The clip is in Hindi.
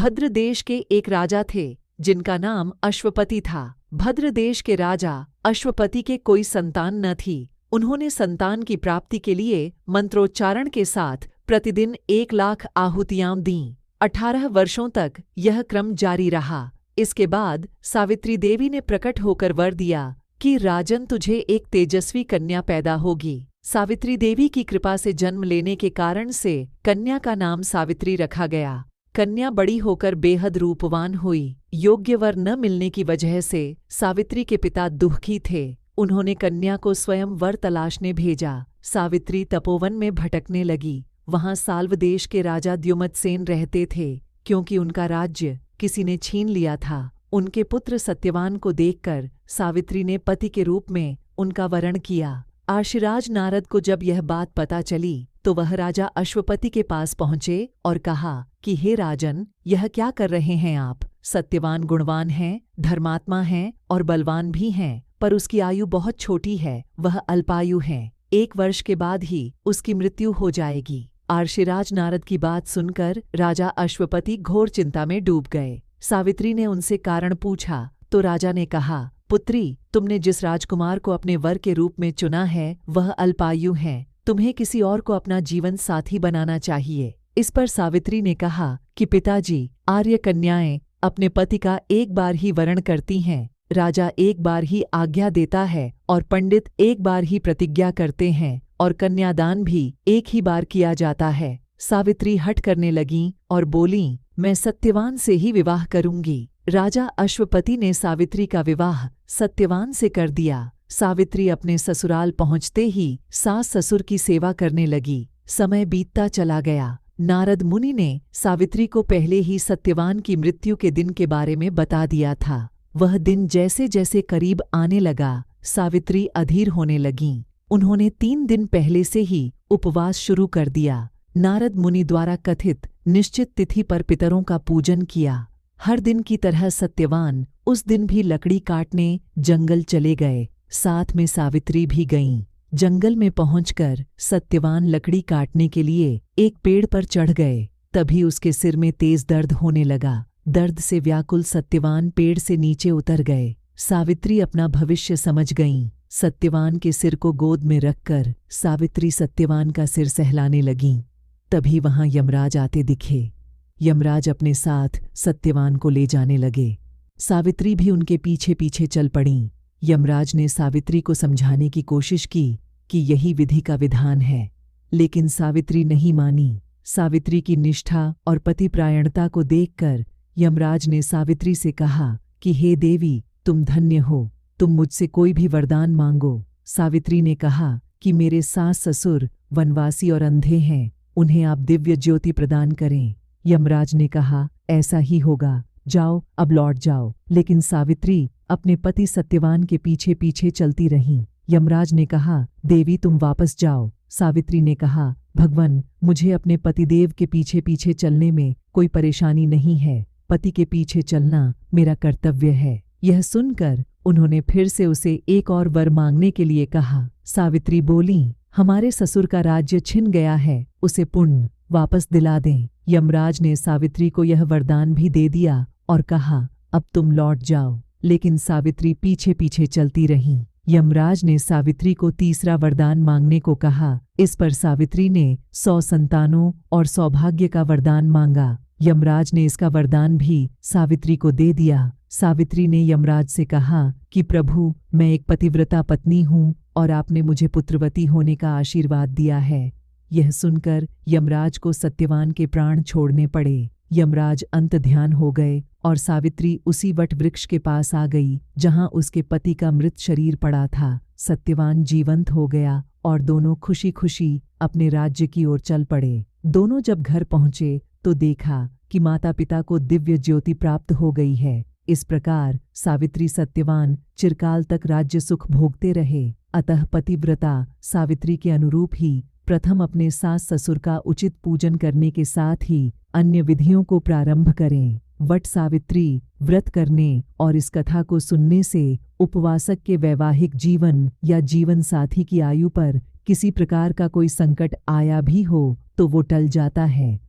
भद्र देश के एक राजा थे जिनका नाम अश्वपति था। भद्र देश के राजा अश्वपति के कोई संतान न थी। उन्होंने संतान की प्राप्ति के लिए मंत्रोच्चारण के साथ प्रतिदिन 1,00,000 आहुतियां दीं। 18 वर्षों तक यह क्रम जारी रहा। इसके बाद सावित्री देवी ने प्रकट होकर वर दिया कि राजन, तुझे एक तेजस्वी कन्या पैदा होगी। सावित्री देवी की कृपा से जन्म लेने के कारण से कन्या का नाम सावित्री रखा गया। कन्या बड़ी होकर बेहद रूपवान हुई। योग्य वर न मिलने की वजह से सावित्री के पिता दुखी थे। उन्होंने कन्या को स्वयं वर तलाशने भेजा। सावित्री तपोवन में भटकने लगी। वहां साल्व देश के राजा द्युमत्सेन रहते थे। क्योंकि उनका राज्य किसी ने छीन लिया था, उनके पुत्र सत्यवान को देखकर सावित्री ने पति के रूप में उनका वरण किया। आर्षिराज नारद को जब यह बात पता चली तो वह राजा अश्वपति के पास पहुंचे और कहा कि हे राजन, यह क्या कर रहे हैं आप? सत्यवान गुणवान है, धर्मात्मा है और बलवान भी हैं, पर उसकी आयु बहुत छोटी है, वह अल्पायु है। 1 वर्ष के बाद ही उसकी मृत्यु हो जाएगी। आर्षिराज नारद की बात सुनकर राजा अश्वपति घोर चिंता में डूब गए। सावित्री ने उनसे कारण पूछा तो राजा ने कहा, पुत्री, तुमने जिस राजकुमार को अपने वर के रूप में चुना है वह अल्पायु है। तुम्हें किसी और को अपना जीवन साथी बनाना चाहिए। इस पर सावित्री ने कहा कि पिताजी, आर्य कन्याएं अपने पति का एक बार ही वरण करती हैं, राजा एक बार ही आज्ञा देता है और पंडित एक बार ही प्रतिज्ञा करते हैं और कन्यादान भी एक ही बार किया जाता है। सावित्री हठ करने लगीं और बोलीं, मैं सत्यवान से ही विवाह करूंगी। राजा अश्वपति ने सावित्री का विवाह सत्यवान से कर दिया। सावित्री अपने ससुराल पहुंचते ही सास ससुर की सेवा करने लगी। समय बीतता चला गया। नारद मुनि ने सावित्री को पहले ही सत्यवान की मृत्यु के दिन के बारे में बता दिया था। वह दिन जैसे जैसे करीब आने लगा, सावित्री अधीर होने लगीं। उन्होंने 3 दिन पहले से ही उपवास शुरू कर दिया। नारद मुनि द्वारा कथित निश्चित तिथि पर पितरों का पूजन किया। हर दिन की तरह सत्यवान उस दिन भी लकड़ी काटने जंगल चले गए। साथ में सावित्री भी गईं। जंगल में पहुंचकर सत्यवान लकड़ी काटने के लिए एक पेड़ पर चढ़ गए। तभी उसके सिर में तेज दर्द होने लगा। दर्द से व्याकुल सत्यवान पेड़ से नीचे उतर गए। सावित्री अपना भविष्य समझ गईं। सत्यवान के सिर को गोद में रखकर सावित्री सत्यवान का सिर सहलाने लगीं। तभी वहां यमराज आते दिखे। यमराज अपने साथ सत्यवान को ले जाने लगे। सावित्री भी उनके पीछे पीछे चल पड़ीं। यमराज ने सावित्री को समझाने की कोशिश की कि यही विधि का विधान है, लेकिन सावित्री नहीं मानी। सावित्री की निष्ठा और पतिपरायणता को देखकर यमराज ने सावित्री से कहा कि हे देवी, तुम धन्य हो, तुम मुझसे कोई भी वरदान मांगो। सावित्री ने कहा कि मेरे सास ससुर वनवासी और अंधे हैं, उन्हें आप दिव्य ज्योति प्रदान करें। यमराज ने कहा, ऐसा ही होगा, जाओ अब लौट जाओ। लेकिन सावित्री अपने पति सत्यवान के पीछे पीछे चलती रहीं। यमराज ने कहा, देवी तुम वापस जाओ। सावित्री ने कहा, भगवान, मुझे अपने पतिदेव के पीछे पीछे चलने में कोई परेशानी नहीं है। पति के पीछे चलना मेरा कर्तव्य है। यह सुनकर उन्होंने फिर से उसे एक और वर मांगने के लिए कहा। सावित्री बोलीं, हमारे ससुर का राज्य छिन गया है, उसे पुण्य वापस दिला दें। यमराज ने सावित्री को यह वरदान भी दे दिया और कहा, अब तुम लौट जाओ। लेकिन सावित्री पीछे पीछे चलती रहीं। यमराज ने सावित्री को तीसरा वरदान मांगने को कहा। इस पर सावित्री ने 100 संतानों और सौभाग्य का वरदान मांगा। यमराज ने इसका वरदान भी सावित्री को दे दिया। सावित्री ने यमराज से कहा कि प्रभु, मैं एक पतिव्रता पत्नी हूँ और आपने मुझे पुत्रवती होने का आशीर्वाद दिया है। यह सुनकर यमराज को सत्यवान के प्राण छोड़ने पड़े। यमराज अंत ध्यान हो गए और सावित्री उसी वट वृक्ष के पास आ गई जहां उसके पति का मृत शरीर पड़ा था। सत्यवान जीवंत हो गया और दोनों खुशी खुशी अपने राज्य की ओर चल पड़े। दोनों जब घर पहुंचे तो देखा कि माता पिता को दिव्य ज्योति प्राप्त हो गई है। इस प्रकार सावित्री सत्यवान चिरकाल तक राज्य सुख भोगते रहे। अतः पतिव्रता सावित्री के अनुरूप ही प्रथम अपने सास ससुर का उचित पूजन करने के साथ ही अन्य विधियों को प्रारंभ करें। वट सावित्री व्रत करने और इस कथा को सुनने से उपवासक के वैवाहिक जीवन या जीवन साथी की आयु पर किसी प्रकार का कोई संकट आया भी हो तो वो टल जाता है।